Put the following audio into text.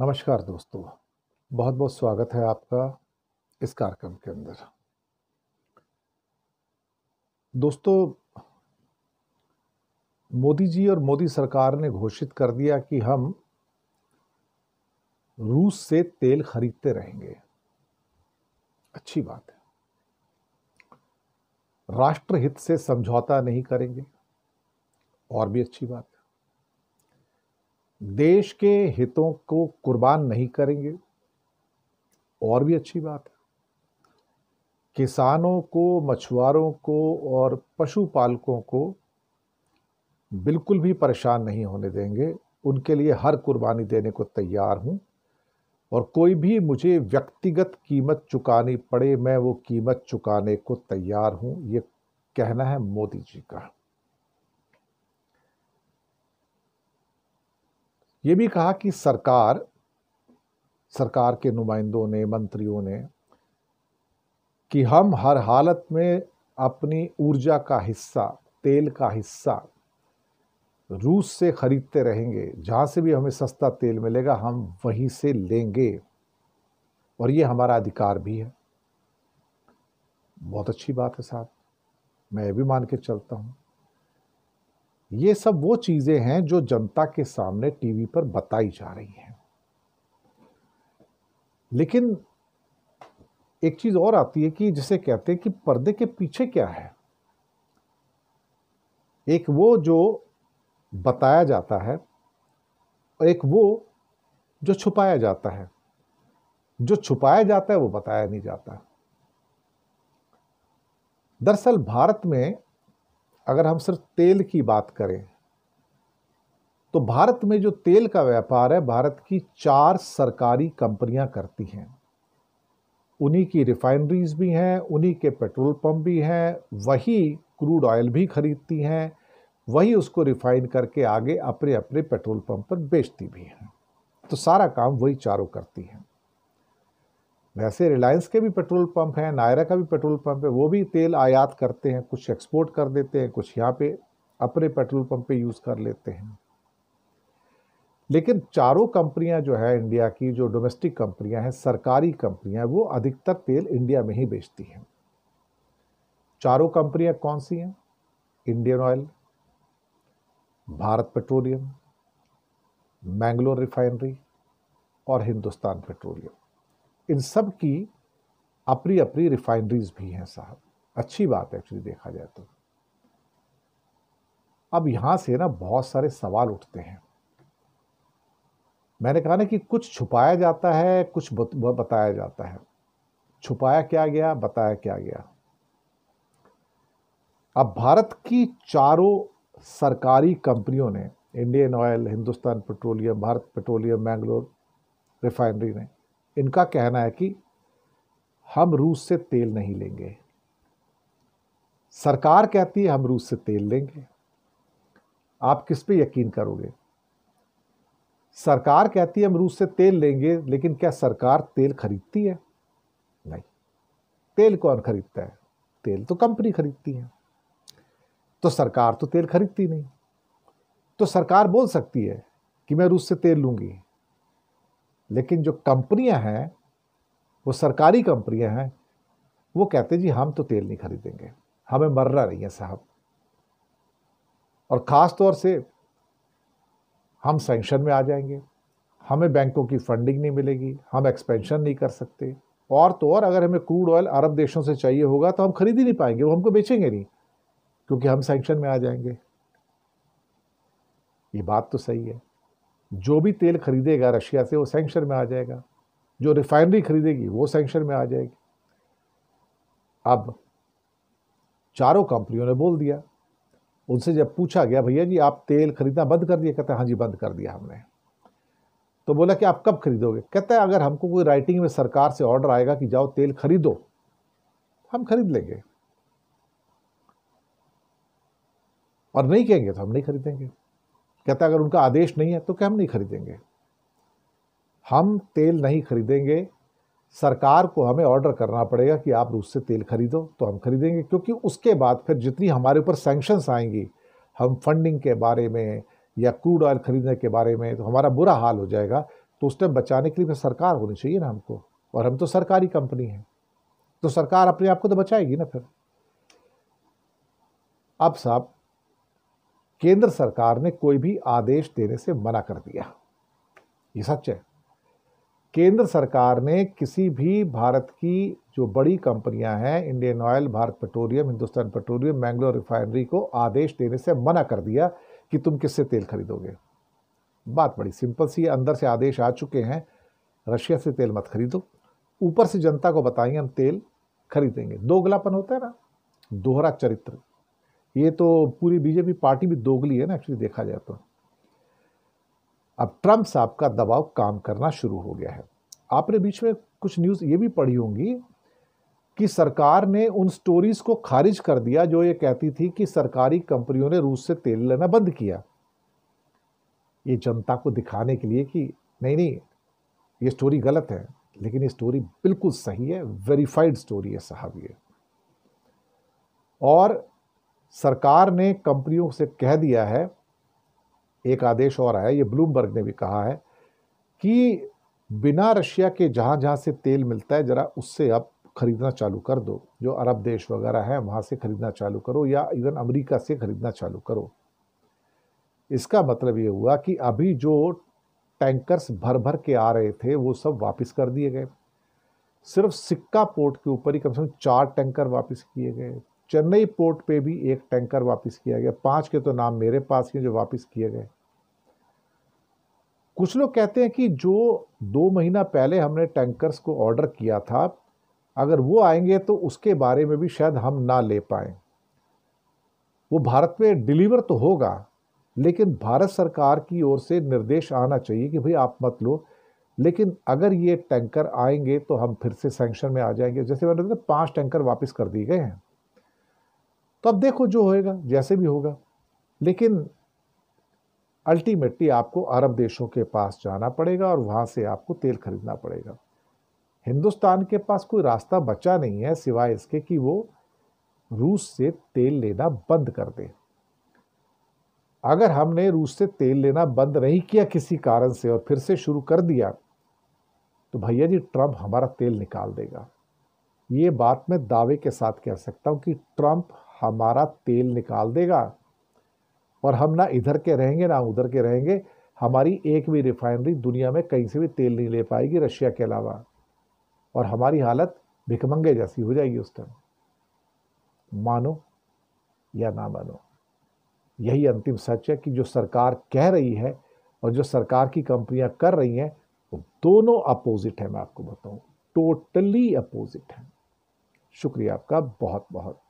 नमस्कार दोस्तों, बहुत बहुत स्वागत है आपका इस कार्यक्रम के अंदर। दोस्तों, मोदी जी और मोदी सरकार ने घोषित कर दिया कि हम रूस से तेल खरीदते रहेंगे। अच्छी बात है। राष्ट्रहित से समझौता नहीं करेंगे, और भी अच्छी बात है। देश के हितों को कुर्बान नहीं करेंगे, और भी अच्छी बात है। किसानों को, मछुआरों को और पशुपालकों को बिल्कुल भी परेशान नहीं होने देंगे। उनके लिए हर कुर्बानी देने को तैयार हूं, और कोई भी मुझे व्यक्तिगत कीमत चुकानी पड़े, मैं वो कीमत चुकाने को तैयार हूं। ये कहना है मोदी जी का। ये भी कहा कि सरकार के नुमाइंदों ने, मंत्रियों ने, कि हम हर हालत में अपनी ऊर्जा का हिस्सा, तेल का हिस्सा रूस से खरीदते रहेंगे। जहां से भी हमें सस्ता तेल मिलेगा हम वहीं से लेंगे, और ये हमारा अधिकार भी है। बहुत अच्छी बात है साहब, मैं ये भी मान के चलता हूं। ये सब वो चीजें हैं जो जनता के सामने टीवी पर बताई जा रही हैं। लेकिन एक चीज और आती है कि जिसे कहते हैं कि पर्दे के पीछे क्या है। एक वो जो बताया जाता है, और एक वो जो छुपाया जाता है। जो छुपाया जाता है वो बताया नहीं जाता। दरअसल भारत में अगर हम सिर्फ तेल की बात करें तो भारत में जो तेल का व्यापार है, भारत की 4 सरकारी कंपनियां करती हैं। उन्हीं की रिफाइनरीज भी हैं, उन्हीं के पेट्रोल पंप भी हैं, वही क्रूड ऑयल भी खरीदती हैं, वही उसको रिफाइन करके आगे अपने अपने पेट्रोल पंप पर बेचती भी हैं। तो सारा काम वही चारों करती हैं। वैसे रिलायंस के भी पेट्रोल पंप हैं, नायरा का भी पेट्रोल पंप है, वो भी तेल आयात करते हैं, कुछ एक्सपोर्ट कर देते हैं, कुछ यहाँ पे अपने पेट्रोल पंप पे यूज कर लेते हैं। लेकिन चारों कंपनियां जो है इंडिया की, जो डोमेस्टिक कंपनियां हैं, सरकारी कंपनियां, वो अधिकतर तेल इंडिया में ही बेचती हैं। चारों कंपनियां कौन सी हैं? Indian oil, Bharat petroleum, Mangalore refinery और हिंदुस्तान पेट्रोलियम। इन सब की अपनी अपनी रिफाइनरीज भी हैं साहब। अच्छी बात है एक्चुअली देखा जाए तो। अब यहां से ना बहुत सारे सवाल उठते हैं। मैंने कहा ना कि कुछ छुपाया जाता है, कुछ बताया जाता है। छुपाया क्या गया, बताया क्या गया। अब भारत की चारों सरकारी कंपनियों ने, Indian oil, Hindustan petroleum, Bharat petroleum, Mangalore refinery ने, इनका कहना है कि हम रूस से तेल नहीं लेंगे। सरकार कहती है हम रूस से तेल लेंगे। आप किस पे यकीन करोगे? सरकार कहती है हम रूस से तेल लेंगे, लेकिन क्या सरकार तेल खरीदती है? नहीं। तेल कौन खरीदता है? तेल तो कंपनी खरीदती है। तो सरकार तो तेल खरीदती नहीं। तो सरकार बोल सकती है कि मैं रूस से तेल लूंगी, लेकिन जो कंपनियां हैं, वो सरकारी कंपनियां हैं, वो कहते जी हम तो तेल नहीं खरीदेंगे, हमें मरना नहीं है साहब। और खास तौर से हम सैंक्शन में आ जाएंगे, हमें बैंकों की फंडिंग नहीं मिलेगी, हम एक्सपेंशन नहीं कर सकते, और तो और अगर हमें क्रूड ऑयल अरब देशों से चाहिए होगा तो हम खरीद ही नहीं पाएंगे, वो हमको बेचेंगे नहीं, क्योंकि हम सैंक्शन में आ जाएंगे। ये बात तो सही है। जो भी तेल खरीदेगा रशिया से वो सैंक्शन में आ जाएगा, जो रिफाइनरी खरीदेगी वो सैंक्शन में आ जाएगी। अब चारों कंपनियों ने बोल दिया। उनसे जब पूछा गया भैया जी आप तेल खरीदना बंद कर दिया, कहते हैं हाँ जी बंद कर दिया हमने। तो बोला कि आप कब खरीदोगे? कहता है अगर हमको कोई राइटिंग में सरकार से ऑर्डर आएगा कि जाओ तेल खरीदो, हम खरीद लेंगे, और नहीं कहेंगे तो हम नहीं खरीदेंगे। कहता है अगर उनका आदेश नहीं है तो क्या हम नहीं खरीदेंगे? हम तेल नहीं खरीदेंगे, सरकार को हमें ऑर्डर करना पड़ेगा कि आप रूस से तेल खरीदो तो हम खरीदेंगे, क्योंकि उसके बाद फिर जितनी हमारे ऊपर सैंक्शंस आएंगी, हम फंडिंग के बारे में या क्रूड ऑयल खरीदने के बारे में, तो हमारा बुरा हाल हो जाएगा। तो उस टाइम बचाने के लिए फिर सरकार होनी चाहिए ना हमको, और हम तो सरकारी कंपनी है, तो सरकार अपने आप को तो बचाएगी ना फिर। अब साहब केंद्र सरकार ने कोई भी आदेश देने से मना कर दिया, ये सच है। केंद्र सरकार ने किसी भी भारत की जो बड़ी कंपनियां हैं, Indian oil, Bharat petroleum, Hindustan petroleum, Mangalore refinery को आदेश देने से मना कर दिया कि तुम किससे तेल खरीदोगे। बात बड़ी सिंपल सी है, अंदर से आदेश आ चुके हैं, रशिया से तेल मत खरीदो। ऊपर से जनता को बताएंगे हम तेल खरीदेंगे। दोगलापन होता है ना, दोहरा चरित्र। ये तो पूरी बीजेपी पार्टी भी दोगली है ना एक्चुअली देखा जाए तो। अब ट्रंप साहब का दबाव काम करना शुरू हो गया है। आपने बीच में कुछ न्यूज़ ये भी पढ़ी होंगी कि सरकार ने उन स्टोरीज को खारिज कर दिया जो ये कहती थी कि सरकारी कंपनियों ने रूस से तेल लेना बंद किया, ये जनता को दिखाने के लिए कि नहीं नहीं ये स्टोरी गलत है। लेकिन ये स्टोरी बिल्कुल सही है, वेरीफाइड स्टोरी है साहब ये। और सरकार ने कंपनियों से कह दिया है, एक आदेश और आया, ये ब्लूमबर्ग ने भी कहा है कि बिना रशिया के जहां जहां से तेल मिलता है जरा उससे आप खरीदना चालू कर दो। जो अरब देश वगैरह है वहां से खरीदना चालू करो, या इवन अमेरिका से खरीदना चालू करो। इसका मतलब ये हुआ कि अभी जो टैंकर्स भर भर के आ रहे थे वो सब वापस कर दिए गए। सिर्फ सिक्का पोर्ट के ऊपर ही कम से कम 4 टैंकर वापस किए गए। चेन्नई पोर्ट पे भी 1 टैंकर वापस किया गया। 5 के तो नाम मेरे पास ही जो वापस किए गए। कुछ लोग कहते हैं कि जो 2 महीना पहले हमने टैंकर्स को ऑर्डर किया था, अगर वो आएंगे तो उसके बारे में भी शायद हम ना ले पाए। वो भारत में डिलीवर तो होगा, लेकिन भारत सरकार की ओर से निर्देश आना चाहिए कि भाई आप मत लो, लेकिन अगर ये टैंकर आएंगे तो हम फिर से सैंक्शन में आ जाएंगे। जैसे मैंने बताया 5 टैंकर वापस कर दिए गए हैं। तो अब देखो जो होएगा जैसे भी होगा, लेकिन अल्टीमेटली आपको अरब देशों के पास जाना पड़ेगा और वहां से आपको तेल खरीदना पड़ेगा। हिंदुस्तान के पास कोई रास्ता बचा नहीं है सिवाय इसके कि वो रूस से तेल लेना बंद कर दे। अगर हमने रूस से तेल लेना बंद नहीं किया किसी कारण से और फिर से शुरू कर दिया तो भैया जी ट्रंप हमारा तेल निकाल देगा। ये बात मैं दावे के साथ कह सकता हूं कि ट्रंप हमारा तेल निकाल देगा और हम ना इधर के रहेंगे ना उधर के रहेंगे। हमारी एक भी रिफाइनरी दुनिया में कहीं से भी तेल नहीं ले पाएगी रशिया के अलावा, और हमारी हालत भिखमंगे जैसी हो जाएगी उस टाइम। मानो या ना मानो, यही अंतिम सच है कि जो सरकार कह रही है और जो सरकार की कंपनियां कर रही हैं वो दोनों अपोजिट है। मैं आपको बताऊं, टोटली अपोजिट है। शुक्रिया आपका बहुत बहुत।